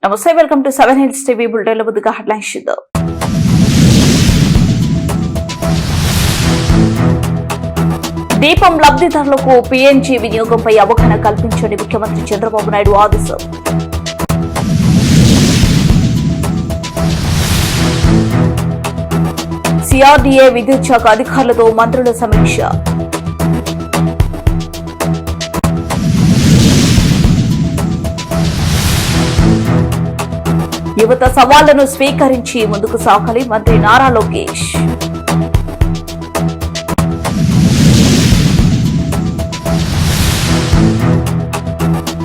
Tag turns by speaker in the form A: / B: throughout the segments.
A: నమస్తే, welcome to 7 hills TV bulletin. ముందుగా headlines చూద్దాం. దీపం లబ్ధిదారులకు పీఎన్జీ వినియోగంపై అవగాహన కల్పించండి ముఖ్యమంత్రి చంద్రబాబు నాయుడు ఆదేశం. సిఆర్డీఏ విద్యుత్ శాఖ అధికారులతో మంత్రుల సమీక్ష. యువత సవాళ్లను స్వీకరించి ముందుకు సాగాలి మంత్రి నారా లోకేష్.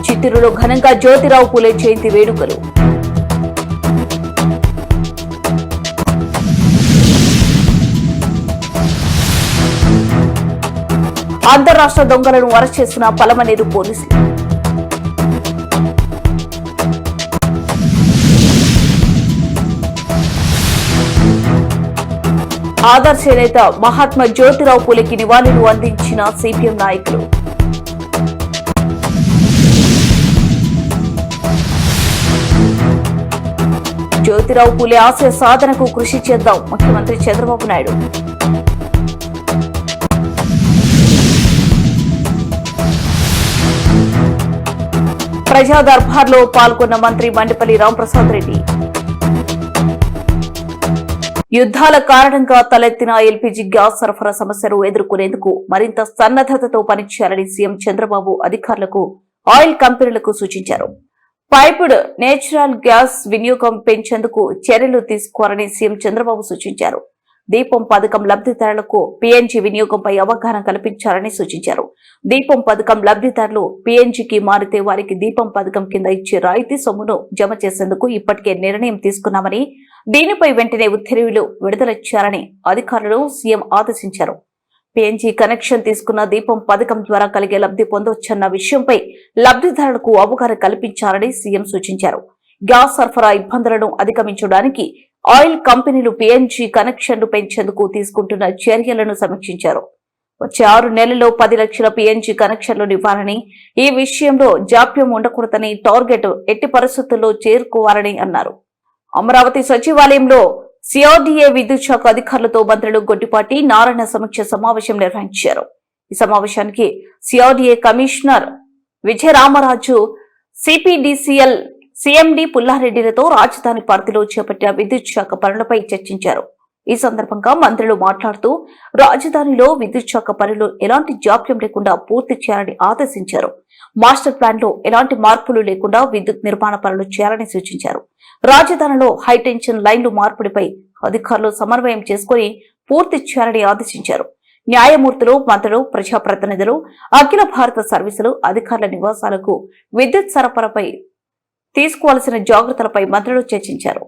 A: చిత్తూరులో ఘనంగా జ్యోతిరావు పూలే జయంతి వేడుకలు. అంతరాష్ట్ర దొంగలను అరెస్ట్ చేసిన పలమనేరు పోలీసులు. ఆదర్శ నేత మహాత్మా జ్యోతిరావు పూలేకి నివాళులు అందించిన సిపిఎం నాయకులు. జ్యోతిరావు పూలే ఆశయ సాధనకు కృషి చేద్దాం ముఖ్యమంత్రి చంద్రబాబు నాయుడు. ప్రజా దర్బార్లో పాల్గొన్న మంత్రి మండిపల్లి రాంప్రసాద్ రెడ్డి. యుద్ధాల కారణంగా తలెత్తిన ఎల్పీజీ గ్యాస్ సరఫరా సమస్యను ఎదుర్కొనేందుకు మరింత సన్నద్దతతో పనిచేయాలని సీఎం చంద్రబాబు అధికారులకు, ఆయిల్ కంపెనీలకు సూచించారు. పైప్డ్ నేచురల్ గ్యాస్ వినియోగం పెంచేందుకు చర్యలు తీసుకోవాలని సీఎం చంద్రబాబు సూచించారు. దీపం పథకం లబ్ధిదారులకు పీఎన్జీ వినియోగంపై అవగాహన కల్పించాలని సూచించారు. దీపం పథకం లబ్ధిదారులు పీఎన్జీకి మారితే వారికి దీపం పథకం కింద ఇచ్చే రాయితీ సొమ్మును జమ చేసేందుకు ఇప్పటికే నిర్ణయం తీసుకున్నామని, దీనిపై వెంటనే ఉత్తర్వులు విడుదల చేయాలని అధికారులను సీఎం ఆదేశించారు. పీఎన్జీ కనెక్షన్ తీసుకున్న దీపం పథకం ద్వారా కలిగే లబ్ధి పొందొచ్చన్న విషయంపై లబ్ధిదారులకు అవగాహన కల్పించాలని సీఎం సూచించారు. గ్యాస్ సరఫరా ఇబ్బందులను అధిగమించడానికి ఆయిల్ కంపెనీలు పీఎన్జీ కనెక్షన్లు పెంచేందుకు తీసుకుంటున్న చర్యలను సమీక్షించారు. వచ్చే 6 నెలల్లో 10 లక్షల పీఎన్జీ కనెక్షన్లు ఇవ్వాలని, ఈ విషయంలో జాప్యం ఉండకూడదని టార్గెట్ ఎట్టి పరిస్థితుల్లో చేరుకోవాలని అన్నారు. అమరావతి సచివాలయంలో సిఆర్డీఏ విద్యుత్ శాఖ అధికారులతో మంత్రులు గొట్టిపాటి నారాయణ సమీక్ష సమావేశం నిర్వహించారు. ఈ సమావేశానికి CRDA commissioner Vijayaramaraju, CPDCL CMD పుల్లారెడ్డిలతో రాజధాని పరిధిలో చేపట్టిన విద్యుత్ శాఖ పనులపై చర్చించారు. ఈ సందర్భంగా మంత్రులు మాట్లాడుతూ రాజధానిలో విద్యుత్ శాఖ పనులు ఎలాంటి జాప్యం లేకుండా పూర్తి చేయాలని ఆదేశించారు. మాస్టర్ ప్లాన్ లో ఎలాంటి మార్పులు లేకుండా విద్యుత్ నిర్మాణ పనులు చేయాలని సూచించారు. రాజధానిలో హైటెన్షన్ లైన్లు మార్పిడిపై అధికారులు సమన్వయం చేసుకుని పూర్తి చేయాలని ఆదేశించారు. న్యాయమూర్తులు, మంత్రులు, ప్రజాప్రతినిధులు, అఖిల భారత సర్వీసులు అధికారుల నివాసాలకు విద్యుత్ సరఫరాపై తీసుకోవాల్సిన జాగ్రత్తలపై మంత్రులు చర్చించారు.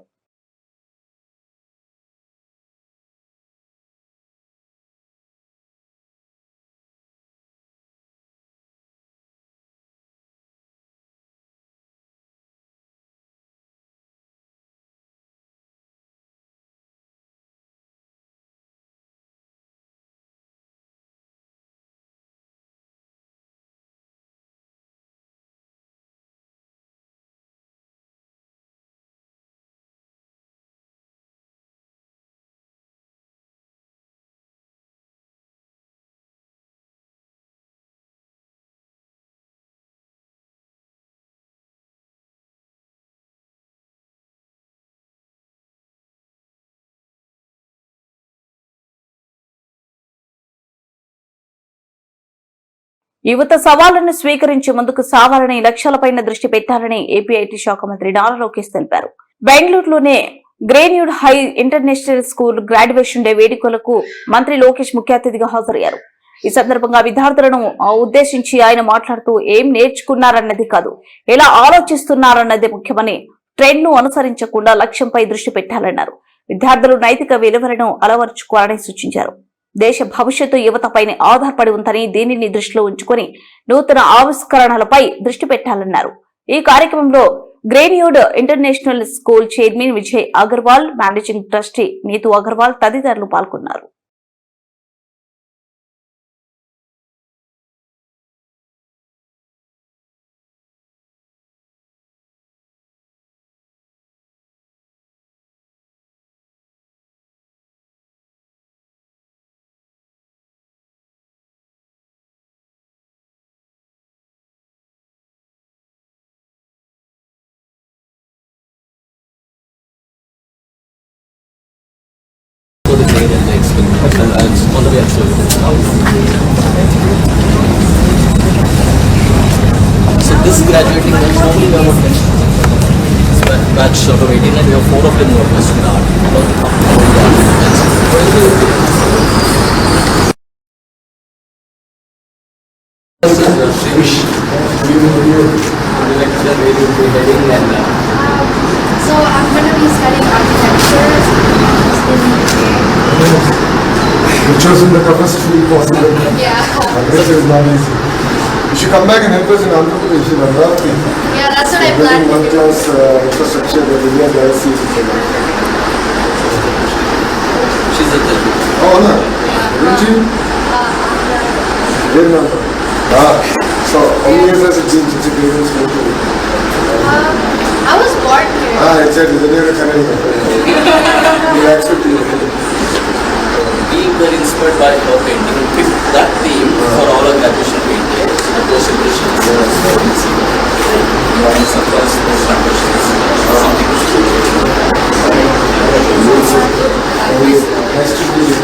A: యువత సవాళ్లను స్వీకరించి ముందుకు సాగాలని, లక్ష్యాలపైన దృష్టి పెట్టాలని ఏపీ ఐటీ శాఖ మంత్రి నారా లోకేష్ తెలిపారు. బెంగళూరులోనే Greenwood high international school graduation day వేడుకలకు మంత్రి లోకేష్ ముఖ్య అతిథిగా హాజరయ్యారు. ఈ సందర్భంగా విద్యార్థులను ఉద్దేశించి ఆయన మాట్లాడుతూ ఏం నేర్చుకున్నారన్నది కాదు, ఎలా ఆలోచిస్తున్నారన్నది ముఖ్యమని, ట్రెండ్ ను అనుసరించకుండా లక్ష్యంపై దృష్టి పెట్టాలన్నారు. విద్యార్థులు నైతిక విలువలను అలవర్చుకోవాలని సూచించారు. దేశ భవిష్యత్తు యువతపైనే ఆధారపడి ఉందని, దీనిని దృష్టిలో ఉంచుకుని నూతన ఆవిష్కరణలపై దృష్టి పెట్టాలన్నారు. ఈ కార్యక్రమంలో Greenwood international school chairman Vijay Agarwal, managing trustee Neetu Agarwal తదితరులు పాల్గొన్నారు.
B: movie and show you this now. So this graduating batch, normally we have about 10 batch out of 18 and we have 4 of them who are pursuing art.
C: So I'm going to be studying architecture in UK.
D: You've chosen the toughest field possible.
C: Yeah.
D: This is not easy. You should come back and help us in Andhra Pradesh in Amravati.
C: Yeah, that's what I
D: Building
C: plan to do.
D: one-class infrastructure that India does see.
B: She's a Telugu.
D: Oh, no. Really? Good number. So, how many years has it been since you came in school?
C: I was born here.
D: Exactly. Then you're a Canadian. We accept you.
B: Being very inspired by her painting, we picked that theme for all our graduation paintings and those celebrations. Drawing surprise, those ambitions, something to show.
D: Nice to meet you.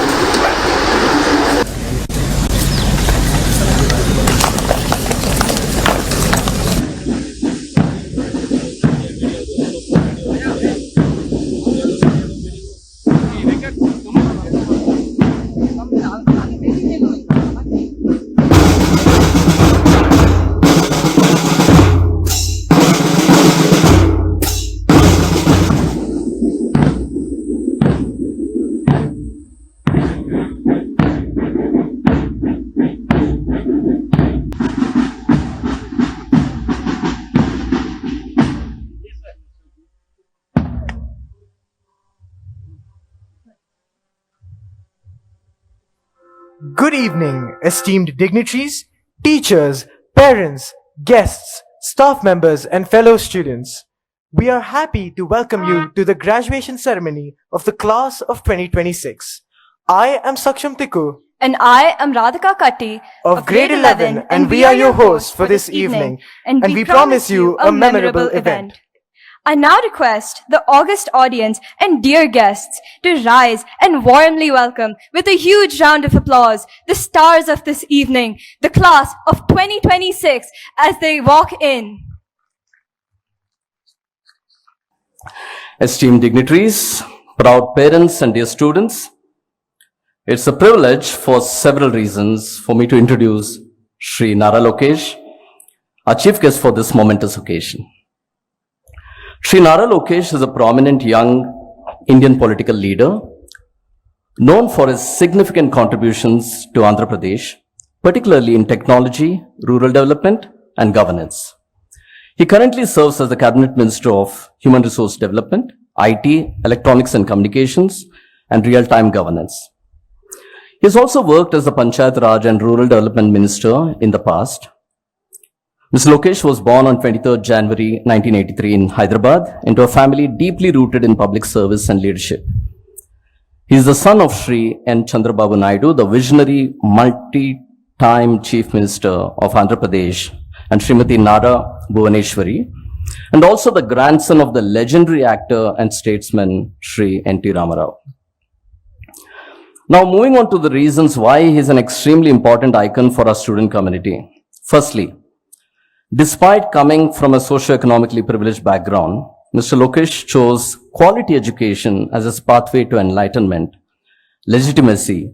E: Good evening, esteemed dignitaries, teachers, parents, guests, staff members, and fellow students. We are happy to welcome you to the graduation ceremony of the class of 2026. I am Saksham Tikku
F: And I am Radhika Katti
E: of grade 11, and we are your hosts for this evening, and we promise you a memorable event.
F: I now request the august audience and dear guests to rise and warmly welcome with a huge round of applause the stars of this evening, the class of 2026, as they walk in.
B: Esteemed dignitaries, proud parents and dear students, it's a privilege for several reasons for me to introduce Shri Nara Lokesh, our chief guest for this momentous occasion. Shri Nara Lokesh is a prominent young Indian political leader known for his significant contributions to Andhra Pradesh, particularly in technology, rural development, and governance. He currently serves as the Cabinet Minister of Human Resource Development, IT, Electronics and Communications, and Real-Time Governance. He has also worked as the Panchayat Raj and Rural Development Minister in the past. Mr. Lokesh was born on 23rd January 1983 in Hyderabad into a family deeply rooted in public service and leadership. He is the son of Shri N. Chandrababu Naidu, the visionary multi-time Chief Minister of Andhra Pradesh, and Srimati Nara Bhuvaneshwari, and also the grandson of the legendary actor and statesman Shri N.T. Ramarao. Now, moving on to the reasons why he is an extremely important icon for our student community. Firstly, despite coming from a socio-economically privileged background, Mr. Lokesh chose quality education as his pathway to enlightenment, legitimacy,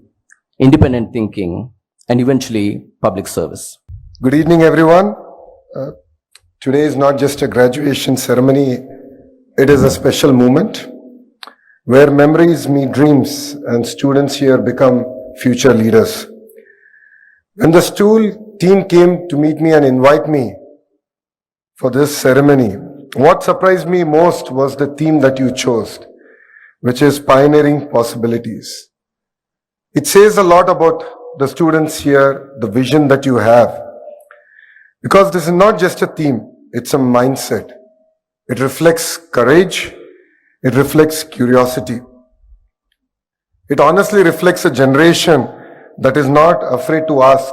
B: independent thinking, and eventually public service.
D: Good evening, everyone. Today is not just a graduation ceremony, it is a special moment where memories meet dreams and students here become future leaders. When the school team came to meet me and invite me for this ceremony, what surprised me most was the theme that you chose, which is pioneering possibilities. It says a lot about the students here, the vision that you have. Because this is not just a theme, it's a mindset. It reflects courage, it reflects curiosity. It honestly reflects a generation that is not afraid to ask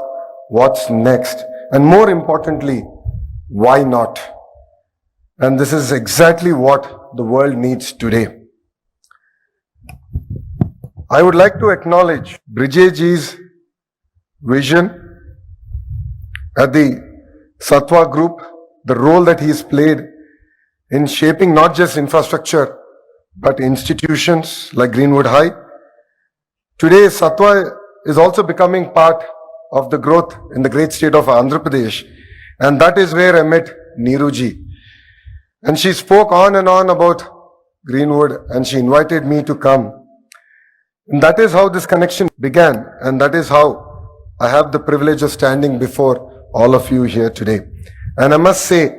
D: what's next, and more importantly, why not? And this is exactly what the world needs today. I would like to acknowledge Brijeji's vision at the Sattva Group, the role that he's played in shaping not just infrastructure, but institutions like Greenwood High. Today, Sattva is also becoming part of the growth in the great state of Andhra Pradesh. And that is where I met Neeruji. And she spoke on and on about Greenwood and she invited me to come. And that is how this connection began. And that is how I have the privilege of standing before all of you here today. And I must say,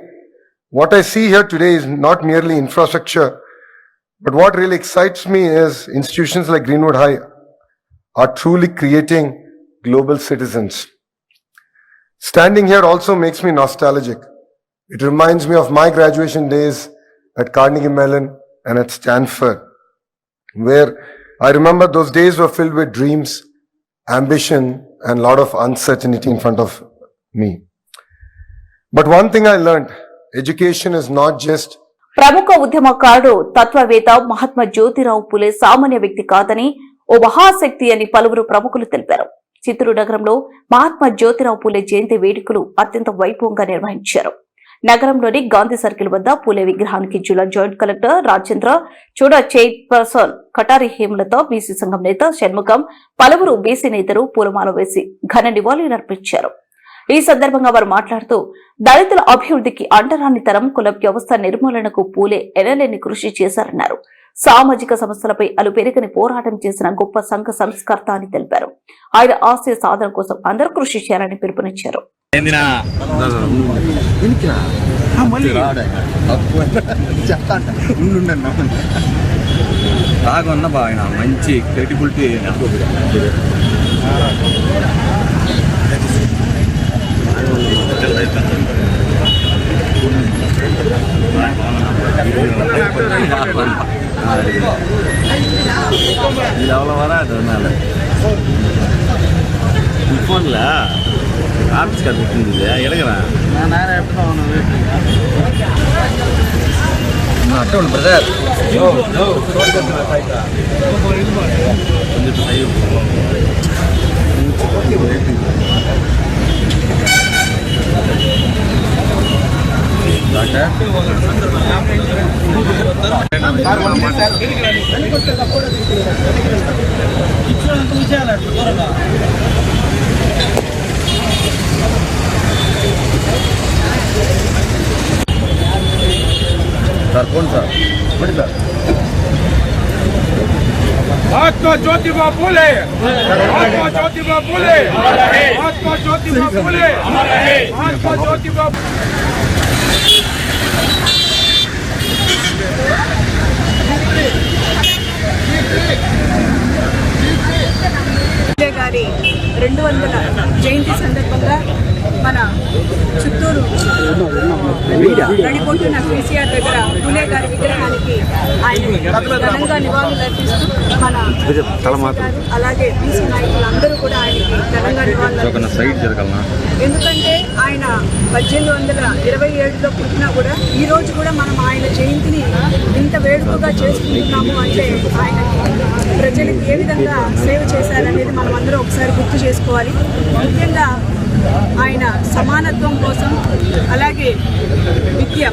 D: what I see here today is not merely infrastructure, but what really excites me is institutions like Greenwood High are truly creating global citizens. Standing here also makes me nostalgic. It reminds me of my graduation days at Carnegie Mellon and at Stanford, where I remember those days were filled with dreams, ambition, and a lot of uncertainty in front of me. But one thing I learned, education is not just
A: ప్రముఖ ఉద్యమకారుడు తత్వవేత్త మహాత్మా జ్యోతిరావు పులే సామాన్య వ్యక్తి కాదని ఓ మహాశక్తి అని పలువురు ప్రముఖులు తెలిపారు. చిత్తూరు నగరంలో మహాత్మా జ్యోతిరావు పులే జయంతి వేడుకలు అత్యంత వైభవంగా నిర్వహించారు. నగరంలోని గాంధీ సర్కిల్ వద్ద పూలే విగ్రహానికి జిల్లా జాయింట్ కలెక్టర్ రాజేంద్ర చూడ, చైర్పర్సన్ కటారి హేమలత, బీసీ సంఘం నేత షణ్ముఖం, పలువురు బీసీ నేతలు పూలమాల వేసి ఘన నివాళులర్పించారు. ఈ సందర్భంగా వారు మాట్లాడుతూ దళితుల అభివృద్ధికి అంటరాని తరం కుల వ్యవస్థ నిర్మూలనకు పూలే ఎనలేని కృషి చేశారన్నారు. సామాజిక సమస్యలపై అలుపెరగని పోరాటం చేసిన గొప్ప సంఘ సంస్కర్త అని తెలిపారు. ఆయన ఆశయ సాధన కోసం అందరూ కృషి చేయాలని పిలుపునిచ్చారు.
G: మంచి క్రెడిబిలిటీ இது அவ்வளோ வராது. அதனால ஃபோனில் ஆஃபீஸ் கார்டு இருந்தது எடுக்கிறேன். நான் நேரம் எப்படி தான் அட்டை ஒன்று பிரதர் கொஞ்சம் சைவ் సార్ ఫోన్ సార్ చెప్పండి సార్.
H: महात्मा ज्योतिबा फूले, महात्मा ज्योतिबा फूले, महात्मा ज्योतिबा फूले, महात्मा ज्योतिबा
I: గారి 200వ జయంతి సందర్భంగా మన చిత్తూరు నడిపోతున్న కేసీఆర్ దగ్గర పూలే గారి విగ్రహానికి ఆయన ఘనంగా నివాళులు అర్పిస్తూ మన అలాగే బీసీ నాయకులు అందరూ కూడా ఆయనకి ఘనంగా నివాళులు. ఎందుకంటే ఆయన 1827లో పుట్టినా కూడా ఈ రోజు కూడా మనం ఆయన జయంతిని ఇంత వేడుకగా చేసుకుంటున్నాము అంటే ఆయనకి ప్రజలకు ఏ విధంగా సేవ చేశారనేది మనం అందరూ ఒకసారి గుర్తు చేసుకోవాలి. ముఖ్యంగా ఆయన సమానత్వం కోసం అలాగే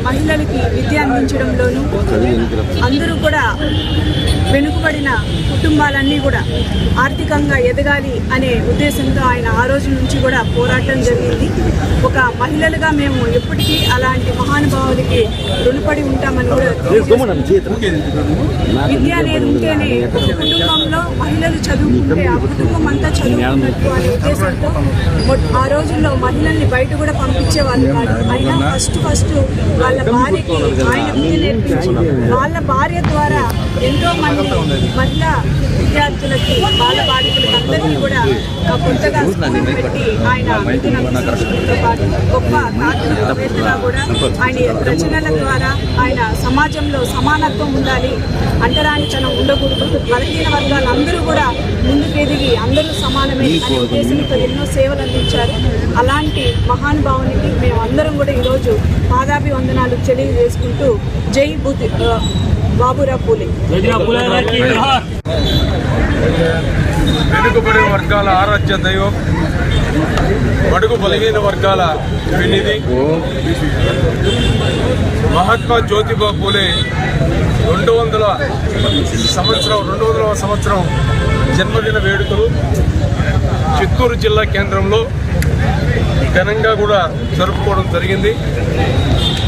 I: మహిళలకి విద్య అందించడంలోనూ అందరూ కూడా వెనుకబడిన కుటుంబాలన్నీ కూడా ఆర్థికంగా ఎదగాలి అనే ఉద్దేశంతో ఆయన ఆ రోజు నుంచి కూడా పోరాటం జరిగింది. ఒక మహిళలుగా మేము ఎప్పటికీ అలాంటి మహానుభావులకి రుణపడి ఉంటామని కూడా విద్య అనేది ఉంటేనే ఒక కుటుంబంలో మహిళలు చదువుకుంటే ఆ కుటుంబం అంతా చదువుకున్నట్టు అనే ఉద్దేశంతో ఆ రోజుల్లో మహిళల్ని బయట కూడా పంపించేవాళ్ళు కాదు. అయినా ఫస్ట్ వాళ్ళ భార్యకి ఆయన విద్య నేర్పించి వాళ్ళ భార్య ద్వారా ఎంతో మంది మహిళా విద్యార్థులకి బాలబాలికలకి అందరికీ కూడా కొత్తగా స్కూల్ పెట్టి ఆయన విద్యను అందించడంతో పాటు గొప్ప తాత్వికవేత్తగా కూడా ఆయన రచనల ద్వారా ఆయన సమాజంలో సమానత్వం ఉండాలి, అంటరానితనం ఉండకూడదు, బలహీన వర్గాలు అందరూ కూడా ముందుకెదిగి అందరూ సమానమే అనే ఉద్దేశంతో ఎన్నో సేవలు అందించారు. అలాంటి మహానుభావునికి మేము అందరం కూడా ఈరోజు పాదాభివందనాలు తెలియజేసుకుంటూ జై బాబురావు పూలే.
H: వెనుకబడిన వర్గాల ఆరాధ్య దైవం, బడుగు బలహీన వర్గాల వినిధి మహాత్మా జ్యోతిబా పూలే 200వ సంవత్సరం జన్మదిన వేడుకలు చిత్తూరు జిల్లా కేంద్రంలో ఘనంగా కూడా జరుపుకోవడం జరిగింది.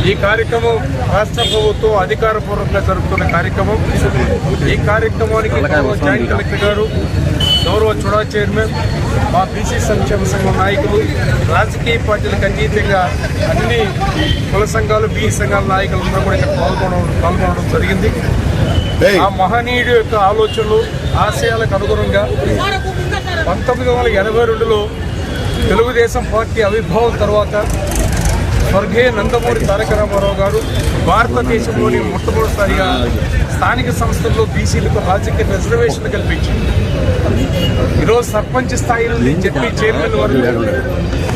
H: ఈ కార్యక్రమం రాష్ట్ర ప్రభుత్వం అధికారపూర్వకంగా జరుపుతున్న కార్యక్రమం. ఈ కార్యక్రమానికి జాయింట్ కలెక్టర్ గారు, గౌరవ చుడా చైర్మన్, మా బీసీ సంక్షేమ సంఘం నాయకులు, రాజకీయ పార్టీలకు అతీతంగా అన్ని కుల సంఘాలు, బీసీ సంఘాల నాయకులందరూ కూడా ఇక్కడ పాల్గొనడం జరిగింది. ఆ మహనీయుడి యొక్క ఆలోచనలు, ఆశయాలకు అనుగుణంగా 1982లో తెలుగుదేశం పార్టీ ఆవిర్భావం తర్వాత స్వర్గీయ నందమూరి తారక రామారావు గారు భారతదేశంలోని మొట్టమొదటిసారిగా స్థానిక సంస్థల్లో బీసీలకు రాజకీయ రిజర్వేషన్లు కల్పించారు. ఈరోజు సర్పంచ్ స్థాయి నుండి జెడ్పీ చైర్మన్ వరకు,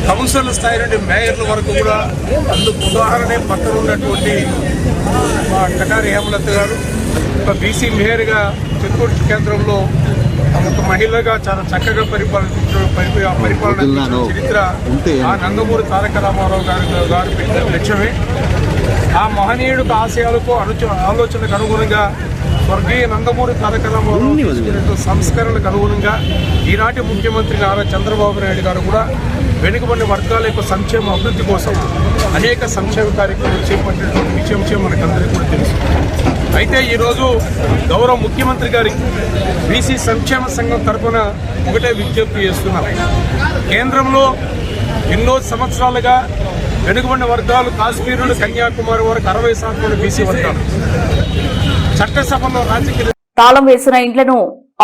H: కౌన్సిల్ స్థాయి నుండి మేయర్ల వరకు కూడా అందుకు ఉదాహరణే పక్కన ఉన్నటువంటి మా కటారి హేమలత గారు ఒక బీసీ మేయర్గా చిత్తూరు కేంద్రంలో ఒక మహిళగా చాలా చక్కగా పరిపాలన చరిత్ర ఆ నందమూరి తారక రామారావు గారు పెట్టిన లక్ష్యమే. ఆ మహనీయుడికి ఆశయాలకు ఆలోచనకు అనుగుణంగా స్వర్గీయ నందమూరి తారక రామారావు సంస్కరణలకు అనుగుణంగా ఈనాటి ముఖ్యమంత్రి నారా చంద్రబాబు నాయుడు గారు కూడా వెనుకబడిన వర్గాల యొక్క సంక్షేమ అభివృద్ధి కోసం అనేక సంక్షేమ కార్యక్రమాలు చేపట్టినటువంటి విషయం మనకందరికీ కూడా తెలుసు. అయితే ఈరోజు గౌరవ ముఖ్యమంత్రి గారికి బీసీ సంక్షేమ సంఘం తరఫున ఒకటే విజ్ఞప్తి చేస్తున్నాం. కేంద్రంలో ఎన్నో సంవత్సరాలుగా వెనుకబడిన వర్గాలు కాశ్మీర్ నుండి కన్యాకుమారి వరకు 60% బీసీ వర్గాలు చట్టసభలో రాజకీయ
A: తాళం వేసిన ఇండ్లను,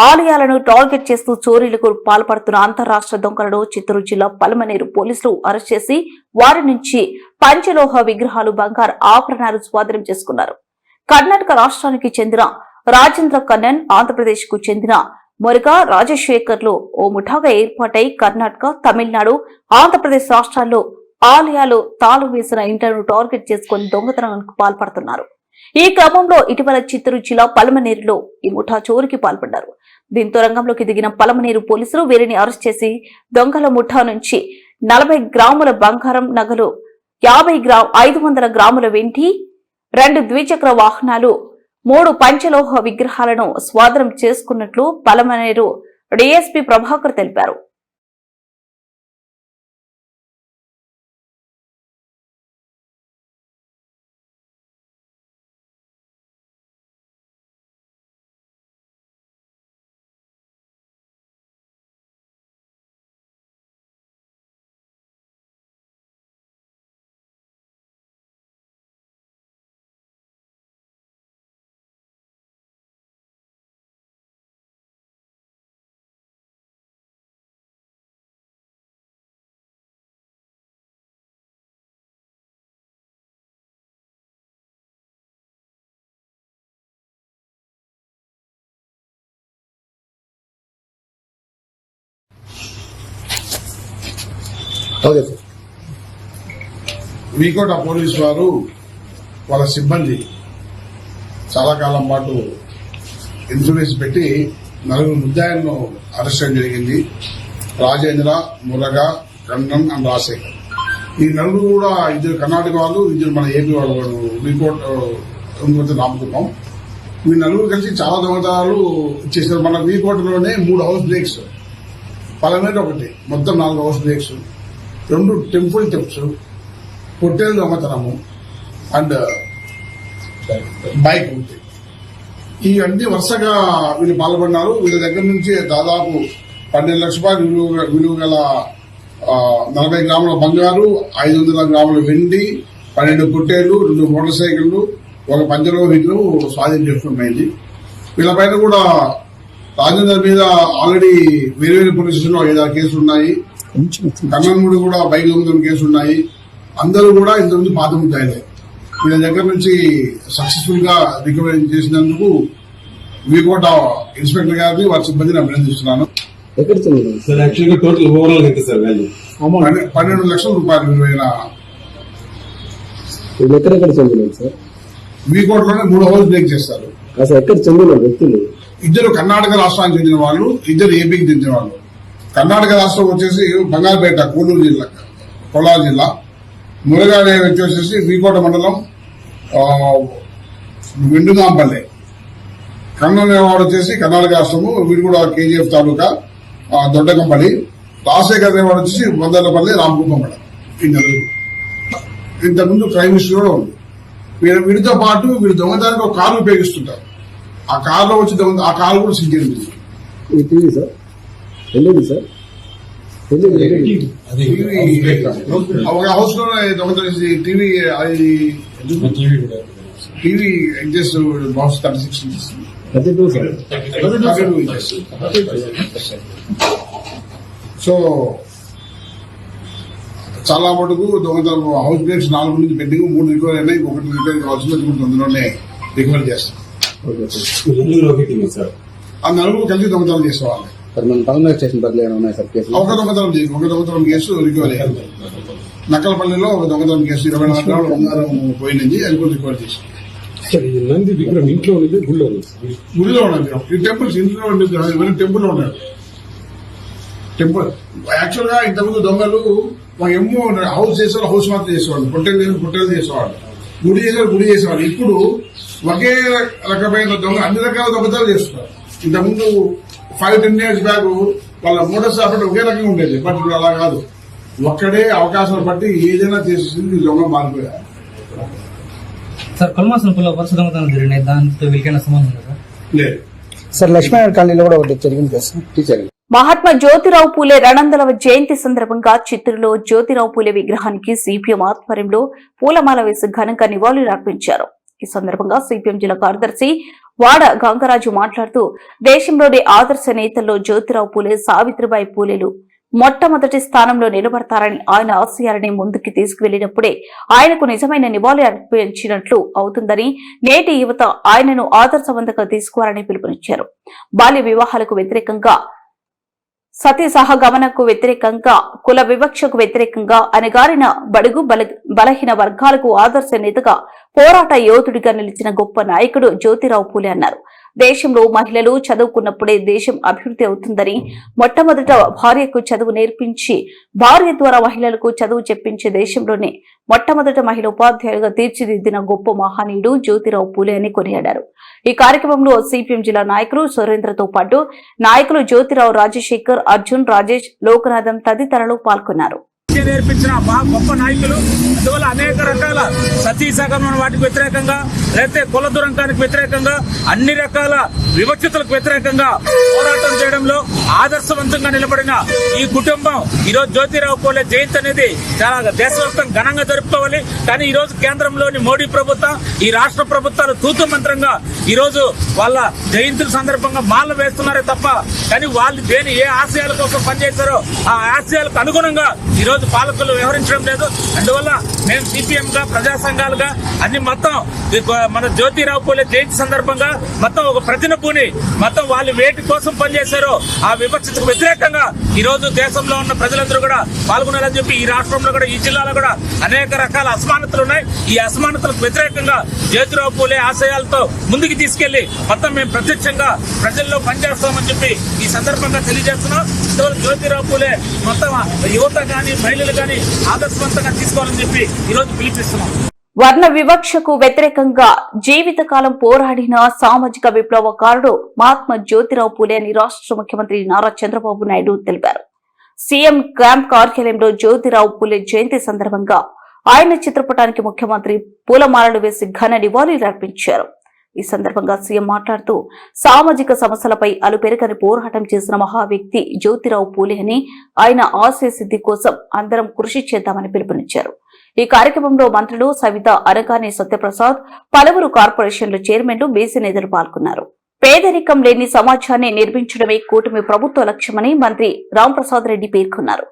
A: ఆలయాలను టార్గెట్ చేస్తూ చోరీలకు పాల్పడుతున్న అంతరాష్ట్ర దొంగలను చిత్తూరు జిల్లా పలమనేరు పోలీసులు అరెస్ట్ చేసి వారి నుంచి పంచలోహ విగ్రహాలు, బంగారు ఆభరణాలు స్వాధీనం చేసుకున్నారు. కర్ణాటక రాష్ట్రానికి చెందిన రాజేంద్ర కన్నన్, ఆంధ్రప్రదేశ్ కు చెందిన మొరగా రాజశేఖర్లు ఓ ముఠాగా ఏర్పాటై కర్ణాటక, తమిళనాడు, ఆంధ్రప్రదేశ్ రాష్ట్రాల్లో ఆలయాలు, తాళం వేసిన ఇండ్లను టార్గెట్ చేసుకుని దొంగతనానికి పాల్పడుతున్నారు. ఈ క్రమంలో ఇటీవల చిత్తూరు జిల్లా పలమనేరులో ఈ ముఠా చోరికి పాల్పడ్డారు. దీంతో రంగంలోకి దిగిన పలమనేరు పోలీసులు వీరిని అరెస్ట్ చేసి దొంగల ముఠా నుంచి 40 గ్రాముల బంగారం నగలు, 500 గ్రాముల వెండి, 2 ద్విచక్ర వాహనాలు, 3 పంచలోహ విగ్రహాలను స్వాధీనం చేసుకున్నట్లు పలమనేరు డీఎస్పీ ప్రభాకర్ తెలిపారు.
J: వీకోట పోలీసు వారు వాళ్ళ సిబ్బంది చాలా కాలం పాటు ఇన్సూరెన్స్ పెట్టి 4 ముద్దాయిలను అరెస్ట్ చేయడం జరిగింది. రాజేంద్ర, మురగా, కన్నన్ అండ్ రాజశేఖర్. ఈ 4 కూడా 2 కర్ణాటక వాళ్ళు, 2 మన ఏపీ వాళ్ళు. వీకోట నామకున్నాం. ఈ 4 కలిసి చాలా దొంగతనాలు చేశారు. మన వీకోటలోనే 3 హౌస్ బ్రేక్స్, పలమేట ఒకటి, మొత్తం 4 house breaks, 2 temple thefts, hotel దొంగతనము అండ్ బైక్ ఉంది. ఇవన్నీ వరుసగా వీళ్ళు పాల్గొన్నారు. వీళ్ళ దగ్గర నుంచి దాదాపు 12 లక్షల రూపాయలు విలువ గల 40 గ్రాముల బంగారు, 500 గ్రాముల వెండి, 12 పొట్టేళ్లు, 2 మోటార్ సైకిళ్లు, 1 పంచలోహ విగ్రహం స్వాధీనం చేసుకున్నాయి. వీళ్ళపైన కూడా రాజేంద్ర మీద ఆల్రెడీ వేరే పోలీస్ స్టేషన్ లో 5-6 కేసులు ఉన్నాయి. కన్నన్ముడి కూడా బైక్ దొంగతనం కేసులు ఉన్నాయి. అందరూ కూడా ఇంతకుముందు పాత ముద్దాయిలే. వీళ్ళ దగ్గర నుంచి సక్సెస్ఫుల్ గా రికవరీ చేసినందుకు వీకోట ఇన్స్పెక్టర్ గారిని వారి సిబ్బందిని అభినందిస్తున్నాను. 12 లక్షల రూపాయలు విలువైన వీకోటలోనే 3 హౌస్ బ్రేక్ చేస్తారు.
K: అసలు ఎక్కడ చెందిన వ్యక్తులు?
J: ఇద్దరు కర్ణాటక రాష్ట్రానికి చెందిన వాళ్ళు, ఇద్దరు ఏపీకి చెందిన వాళ్ళు. కర్ణాటక రాష్ట్రం వచ్చేసి బంగారుపేట, కోలార్ జిల్లా. మురగా అనే వ్యక్తి వచ్చేసి వీకోట మండలం వెండునాంపల్లె. కర్నూలు వాడు వచ్చేసి కర్ణాటక రాష్ట్రము, వీడు కూడా కేజీఎఫ్ తాలూకా దొడ్డకంపల్లి. రాజశేఖర్ వాడు వచ్చేసి బొందర్లపల్లి, రామకుప్పంపల్లి. ఇంతకుముందు ప్రైమ్ మినిస్టర్ కూడా ఉంది. వీడితో పాటు వీడు దొంగతనానికి ఒక కారు ఉపయోగిస్తుంటారు. ఆ కారులో వచ్చి ఆ కారు కూడా సీజ్ చేసింది.
K: సార్ వెళ్ళేది సార్
J: ఒక హౌస్ లో దొంగతనం TV inches box 36 inches. So చాలా మటుకు దొంగతనం హౌస్ బ్రేక్స్ 4 నుంచి పెండింగ్, 3 రికవర్ అయినాయి. 1 రికవర్ కావాల్సింది, అందులోనే రికవర్ చేస్తాం. ఆ నలుగురు కలిసి దొంగతనం చేసేవాళ్ళు. ఒక దొంగతనం కేసు రికవర్ అయ్యింది. నక్కలపల్లిలో ఒక దొంగతనం కేసు 24 గ్రాముల బంగారం పోయింది, అది కూడా రికవర్ చేసింది. గుడిలో ఉన్నది. ఈ టెంపుల్స్ ఇంట్లో ఉండేది, టెంపుల్ లో ఉన్నాడు. టెంపుల్ యాక్చువల్ గా ఇంతకుముందు దొంగలు ఏమో హౌస్ చేసేవాళ్ళు, హౌస్ మాత్రం చేసేవాళ్ళు, పొట్టేలు చేసేవాళ్ళు, గుడి చేసేవాళ్ళు. ఇప్పుడు ఒకే రకమైన దొంగ అన్ని రకాల దొంగతనాలు చేస్తున్నారు. ఇంతకుముందు 5-10 years బ్యాక్ వాళ్ళ మోటార్ సాపట్ ఒకే రకంగా ఉండేది. బట్ ఇప్పుడు అలా కాదు, ఒక్కడే అవకాశాలు బట్టి ఏదైనా చేసేసింది దొంగ మారిపోయారు.
L: సార్ కొలమాసనపుల్లో వరుస దొంగతనం జరిగినాయి, దాంతో వీళ్ళకైనా సంబంధం లేదా?
J: లేదు
K: సార్. లక్ష్మీనారాయణ కాలనీలో కూడా ఒకటి జరిగింది కదా టీచర్.
A: మహాత్మా జ్యోతిరావు పూలే 200వ జయంతి సందర్భంగా చిత్తూరులో జ్యోతిరావు పూలే విగ్రహానికి సిపిఎం ఆధ్వర్యంలో పూలమాల వేసి ఘనంగా నివాళులు అర్పించారు. ఈ సందర్భంగా సిపిఎం జిల్లా కార్యదర్శి వాడ గంగరాజు మాట్లాడుతూ, దేశంలోని ఆదర్శ నేతల్లో జ్యోతిరావు పూలే, సావిత్రిబాయి పూలేలు మొట్టమొదటి స్థానంలో నిలబడతారని, ఆయన ఆశయాలని ముందుకు తీసుకువెళ్లినప్పుడే ఆయనకు నిజమైన నివాళి అర్పించినట్లు అవుతుందని, నేటి యువత ఆయనను ఆదర్శవంతంగా తీసుకోవాలని పిలుపునిచ్చారు. బాల్య వివాహాలకు వ్యతిరేకంగా, సతీ సహగమనకు వ్యతిరేకంగా, కుల వివక్షకు వ్యతిరేకంగా అణగారిన బడుగు బలహీన వర్గాలకు ఆదర్శ నేతగా, పోరాట యోధుడిగా నిలిచిన గొప్ప నాయకుడు జ్యోతిరావు పూలే అన్నారు. దేశంలో మహిళలు చదువుకున్నప్పుడే దేశం అభివృద్ధి అవుతుందని, మొట్టమొదట భార్యకు చదువు నేర్పించి భార్య ద్వారా మహిళలకు చదువు చెప్పించే దేశంలోనే మొట్టమొదట మహిళ ఉపాధ్యాయులుగా తీర్చిదిద్దిన గొప్ప మహనీయుడు జ్యోతిరావు పూలే అని కొనియాడారు. ఈ కార్యక్రమంలో సిపిఎం జిల్లా నాయకులు సురేంద్రతో పాటు నాయకులు జ్యోతిరావు, రాజశేఖర్, అర్జున్, రాజేష్, లోకనాథం తదితరులు పాల్గొన్నారు.
G: నేర్పించిన గొప్ప నాయకులు. అందువల్ల అనేక రకాల సతీ సగమన వాటికి వ్యతిరేకంగా, లేకపోతే కుల దురంకానికి వ్యతిరేకంగా, అన్ని రకాల వివక్షతలకు వ్యతిరేకంగా పోరాటం చేయడంలో ఆదర్శవంతంగా నిలబడిన ఈ కుటుంబం ఈరోజు జ్యోతిరావు పూలే జయంతి అనేది చాలా దేశవ్యాప్తంగా ఘనంగా జరుపుకోవాలి. కానీ ఈ రోజు కేంద్రంలోని మోడీ ప్రభుత్వం, ఈ రాష్ట్ర ప్రభుత్వాలు తూతు మంత్రంగా ఈ రోజు వాళ్ళ జయంతుల సందర్భంగా మాల వేస్తున్నారే తప్ప, కానీ వాళ్ళు ఏ ఆశయాల కోసం పనిచేశారో ఆ ఆశయాలకు అనుగుణంగా ఈ రోజు పాలకులు వ్యవహరించడం లేదు. అందువల్ల మేము సిపిఎం గా, ప్రజా సంఘాలుగా అన్ని మొత్తం మన జ్యోతిరావు పూలే జయంతి సందర్భంగా మొత్తం ఒక ప్రతినపూని మొత్తం వాళ్ళు వేటి కోసం పనిచేశారో ఆ వివక్షతకు వ్యతిరేకంగా ఈ రోజు దేశంలో ఉన్న ప్రజలందరూ కూడా పాల్గొనాలని చెప్పి, ఈ రాష్ట్రంలో కూడా, ఈ జిల్లాలో కూడా అనేక రకాల అసమానతలు ఉన్నాయి. ఈ అసమానతలకు వ్యతిరేకంగా జ్యోతిరావు పూలే ఆశయాలతో ముందుకు తీసుకెళ్లి మొత్తం మేము ప్రత్యక్షంగా ప్రజల్లో పనిచేస్తామని చెప్పి ఈ సందర్భంగా తెలియజేస్తున్నాం. ఇంతవరకు జ్యోతిరావు పూలే మొత్తం యువత కానీ, మహిళలు కానీ ఆదర్శవంతంగా తీసుకోవాలని చెప్పి ఈ రోజు పిలిపిస్తున్నాం.
A: వర్ణ వివక్షకు వ్యతిరేకంగా జీవితకాలం పోరాడిన సామాజిక విప్లవకారుడు మహాత్మా జ్యోతిరావు పూలే అని రాష్ట్ర ముఖ్యమంత్రి నారా చంద్రబాబు నాయుడు తెలిపారు. సీఎం క్యాంప్ కార్యాలయంలో జ్యోతిరావు పూలే జయంతి సందర్భంగా ఆయన చిత్రపటానికి ముఖ్యమంత్రి పూలమాలలు వేసి ఘన నివాళులు అర్పించారు. ఈ సందర్భంగా సీఎం మాట్లాడుతూ, సామాజిక సమస్యలపై అలుపెరగని పోరాటం చేసిన మహా వ్యక్తి జ్యోతిరావు పూలే అని, ఆయన ఆశయ సిద్ధి కోసం అందరం కృషి చేద్దామని పిలుపునిచ్చారు. ఈ కార్యక్రమంలో మంత్రులు సవిత, అనగాని సత్యప్రసాద్, పలువురు కార్పొరేషన్ల చైర్మన్లు, బీసీ నేతలు పాల్గొన్నారు. పేదరికం లేని సమాజాన్ని నిర్మించడమే కూటమి ప్రభుత్వ లక్ష్యమని మంత్రి రాంప్రసాద్ రెడ్డి పేర్కొన్నారు.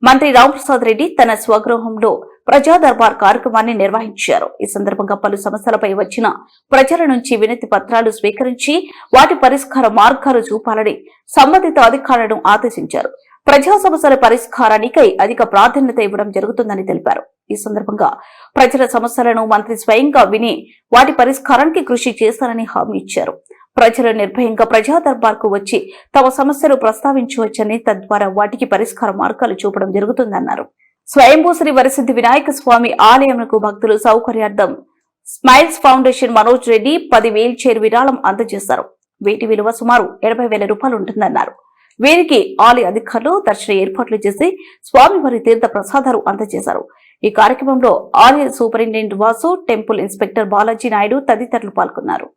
A: మంత్రి రాంప్రసాద్ రెడ్డి తన స్వగృహంలో ప్రజా దర్బార్ కార్యక్రమాన్ని నిర్వహించారు. ఈ సందర్భంగా పలు సమస్యలపై వచ్చిన ప్రజల నుంచి వినతి పత్రాలు స్వీకరించి వాటి పరిష్కార మార్గాలు చూపాలని సంబంధిత అధికారులను ఆదేశించారు. ప్రజా సమస్యల పరిష్కారానికై అధిక ప్రాధాన్యత ఇవ్వడం జరుగుతుందని తెలిపారు. ఈ సందర్భంగా ప్రజల సమస్యలను మంత్రి స్వయంగా విని వాటి పరిష్కారానికి కృషి చేస్తారని హామీ ఇచ్చారు. ప్రజలు నిర్భయంగా ప్రజా దర్బార్కు వచ్చి తమ సమస్యలు ప్రస్తావించవచ్చని, తద్వారా వాటికి పరిష్కార మార్గాలు చూపడం జరుగుతుందన్నారు. స్వయంభూ శ్రీ వరసిద్ధి వినాయక స్వామి ఆలయంకు భక్తులు సౌకర్యార్థం smiles foundation Manoj Reddy 10 wheel chair విరాళం అందజేశారు. వీటి విలువ సుమారు 80,000 రూపాయలు ఉంటుందన్నారు. వీరికి ఆలయ అధికారులు దర్శన ఏర్పాట్లు చేసి స్వామివారి తీర్థ ప్రసాదాలు అందజేశారు. ఈ కార్యక్రమంలో ఆలయ superintendent Vasu, temple inspector Balaji Naidu తదితరులు పాల్గొన్నారు.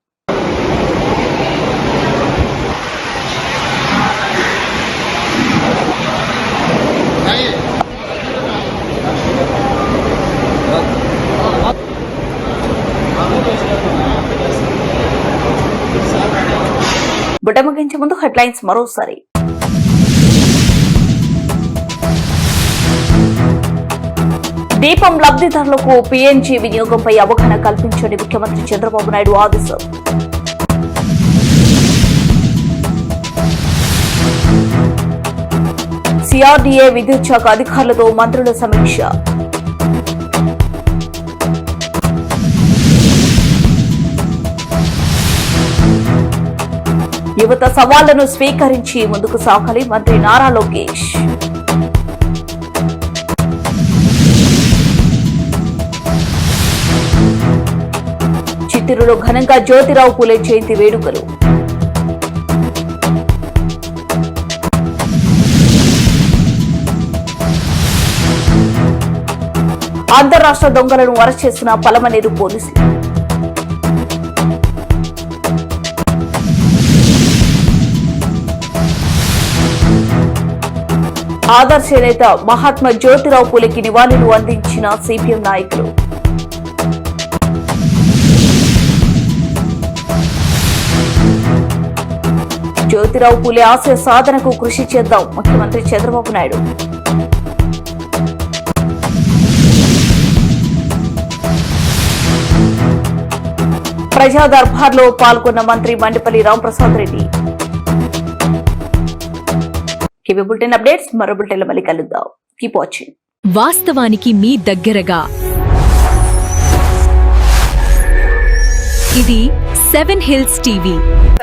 A: బుట్ట ముగించే ముందు హెడ్లైన్స్ మరోసారి. దీపం లబ్ధిదారులకు పీఎన్జీ వినియోగంపై అవగాహన కల్పించండి ముఖ్యమంత్రి చంద్రబాబు నాయుడు ఆదేశం. సిఆర్డీఏ విద్యుత్ శాఖ అధికారులతో మంత్రుల సమీక్ష. యువత సవాళ్లను స్వీకరించి ముందుకు సాగాలి మంత్రి నారా లోకేష్. చిత్తూరులో ఘనంగా జ్యోతిరావు పూలే జయంతి వేడుకలు. అంతర్రాష్ట్ర దొంగలను అరెస్ట్ చేసిన పలమనేరు పోలీసులు. ఆదర్శ నేత మహాత్మా జ్యోతిరావు పూలేకి నివాళులు అందించిన సిపిఎం నాయకులు. జ్యోతిరావు పూలే ఆశయ సాధనకు కృషి చేద్దాం ముఖ్యమంత్రి చంద్రబాబు నాయుడు. ప్రజా దర్బార్లో పాల్గొన్న మంత్రి Mandipalli Ramprasad Reddy. KV bulletin updates మరో బులెటిన్లో మళ్ళీ కలుద్దాం. Keep watching.
M: వాస్తవానికి మీ దగ్గరగా ఇది 7 హిల్స్ టీవీ.